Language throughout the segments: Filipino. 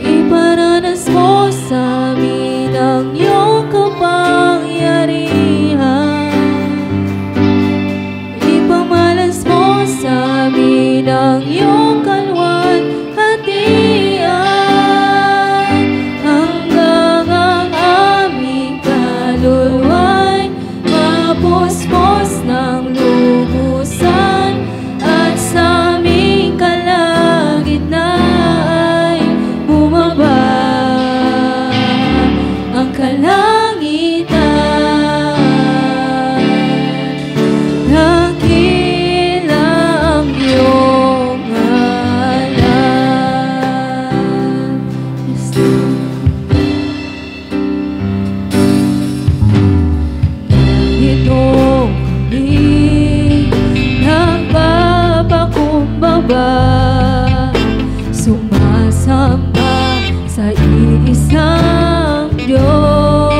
Iparanas mo sa amin ang iyong kapangyarihan. Ipamalas mo sa amin ang iyong kalwalhatian, hanggang ang aming kaluluwa'y mapuspos ng lubusan, at sa aming kalagitnaan ay bumaba ang kalangitan. Dakila ang iyong ngalan. Yes, ito kami nagpapakumbaba, sumasamba sa iisang Diyos.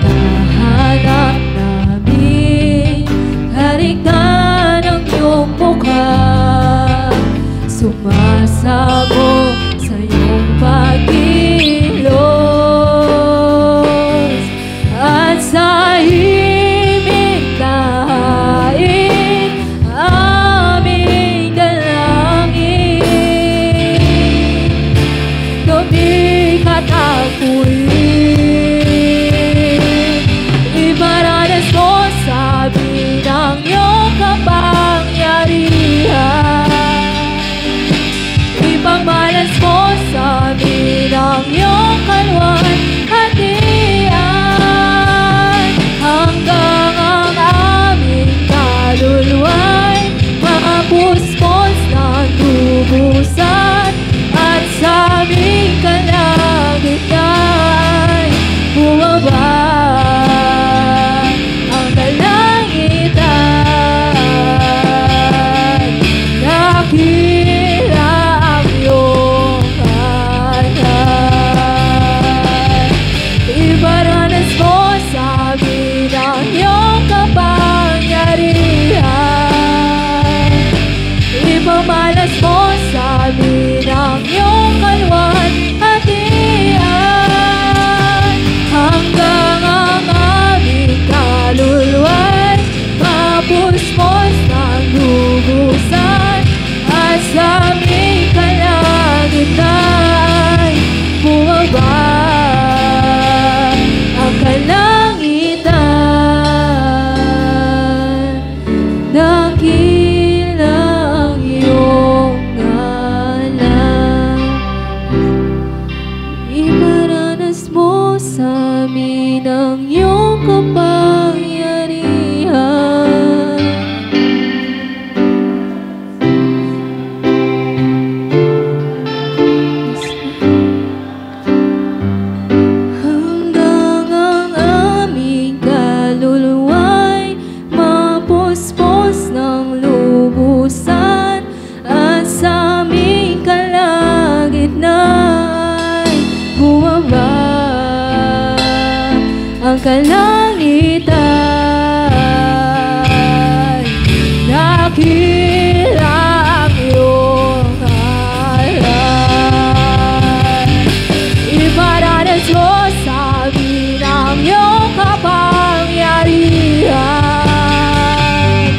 Hinahanap namin karigtan ang iyong mukha, sumasabog sa iyong pagkilos, at sa himig na hain aming dalangin. Gabi katakuin, iparanas mo sa amin ang iyong kapangyarihan. Ipamalas mo sa amin ang iyong kalwalhatian, hanggang ang aming kaluluwa'y mapuspos ng lubusan, at sa aming kalagitnaan ay bumaba ang kalangitan. Dakila ang iyong ngalan. Iparanas mo sa amin ang iyong kapangyarihan. Ipamalas mo sa amin ang iyong kalwalhatian, hanggang ang aming kaluluwa'y mapuspos ng lubusan, at sa aming kalagitnaan ay bumaba ang kalangitan. Dakila ang iyong ngalan. Iparanas mo sa amin ang iyong kapangyarihan. Hanggang ang aming kaluluwa'y mapuspos ng lubusan, at sa aming kalagitnaan ay bumaba ang kalangitan. Dakila ang iyong ngalan. Iparanas mo sa amin ang iyong kapangyarihan.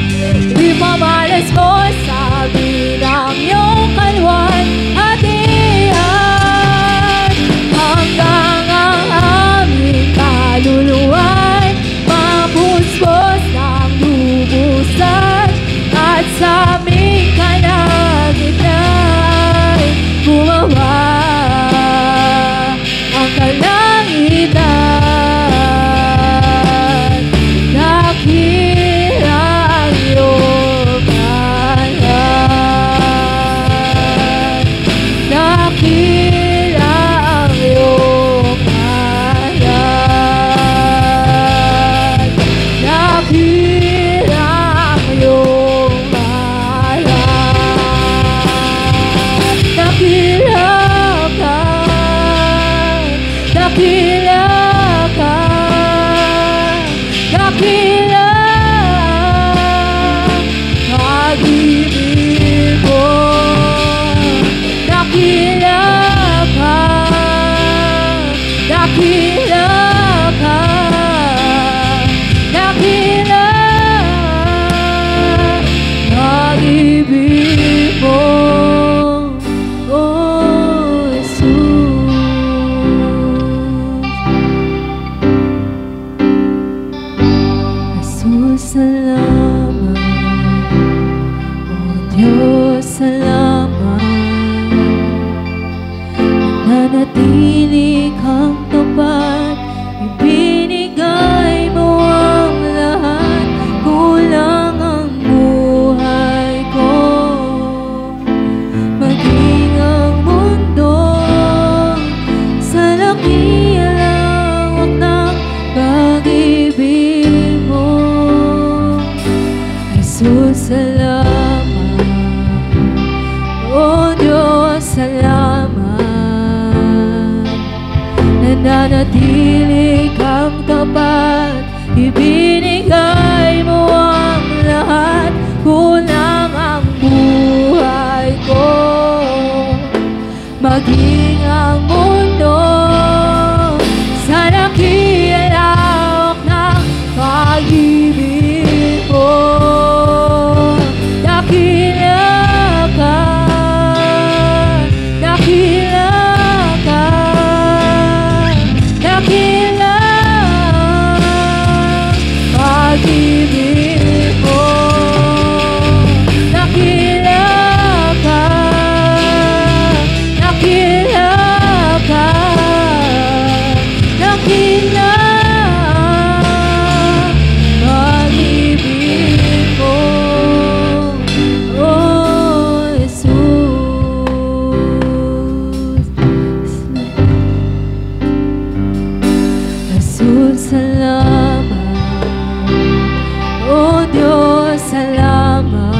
Ipamalas mo sa amin ang iyong kalwalhatian, hanggang ang aming kaluluwa'y mapuspos ng lubusan, at sa aming kalagitnaan ay bumaba ang kalangitan. Dakila ang iyong ngalan. Dakila ang iyong ngalan. Dakila ang iyong ngalan. salamat. Oh Diyos, salamat. Nananatili kang tapat, ibinigay mo ang lahat, kulang ang buhay ko. Maging ang mundo sa laki alawak ng pag-ibig mo. Jesus, salamat. Oh Diyos, salamat. Nananatili kang tapat, ibinigay mo ang lahat, kulang ang buhay ko. Maging ang mundo sa nakilawak ng pag-ibig mo. Dakila ka, dakila ka, dakila pag-ibig mo. Dakila ka, dakila ka, dakila pag-ibig mo. Oh Jesus, Jesus, salamat. Oh Diyos, salamat.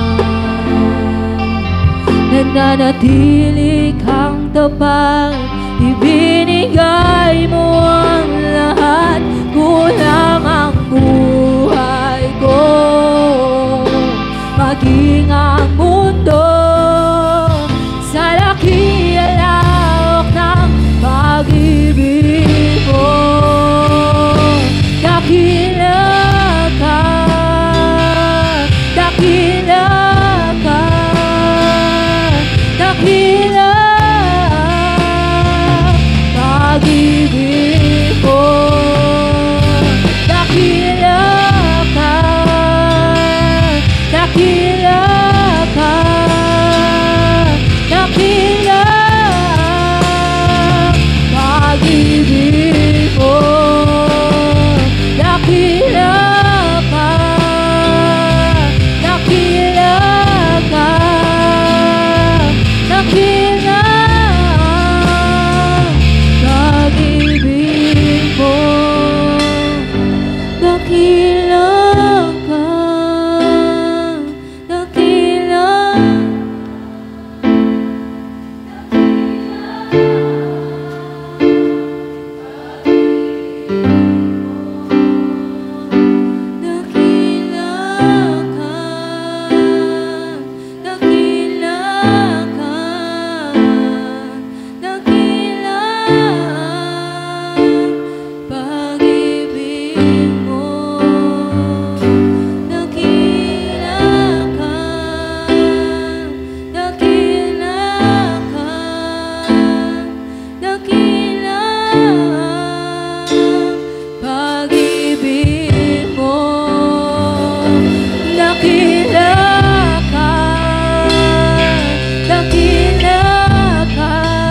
Nananatili kang tapat, ibinigay mo ang lahat, kulang ang buhay ko. Maging ang mundo sa laki alawak ng pag-ibig mo. Dakila ka, dakila ka, dakila pag-ibig mo. Dakila ka, dakila ka, dakila pag-ibig mo. Dakila ka, dakila ka, dakila pag-ibig mo. Dakila ka, dakila, dakila ka, dakila ka, dakila pag-ibig mo. Dakila ka, dakila ka, dakila pag-ibig mo. Dakila ka, dakila ka, dakila pag-ibig mo. Dakila ka,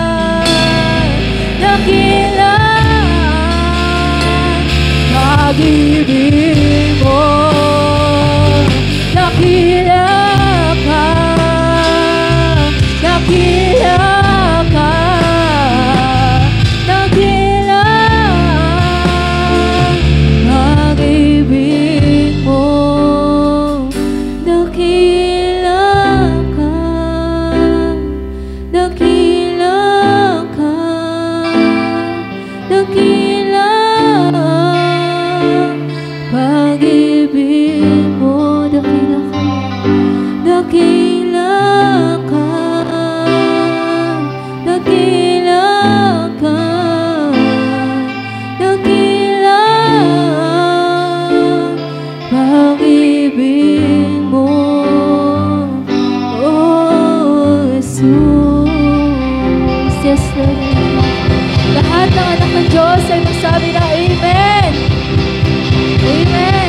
dakila ka, dakila pag-ibig mo. Dakila ka, dakila ka, dakila pag-ibig mo. Dakila ka, dakila ka, dakila ka, dakila pag-ibig mo. Oh Jesus, yes Lord. Lahat ng anak ng Diyos ay magsabi na Amen. Amen.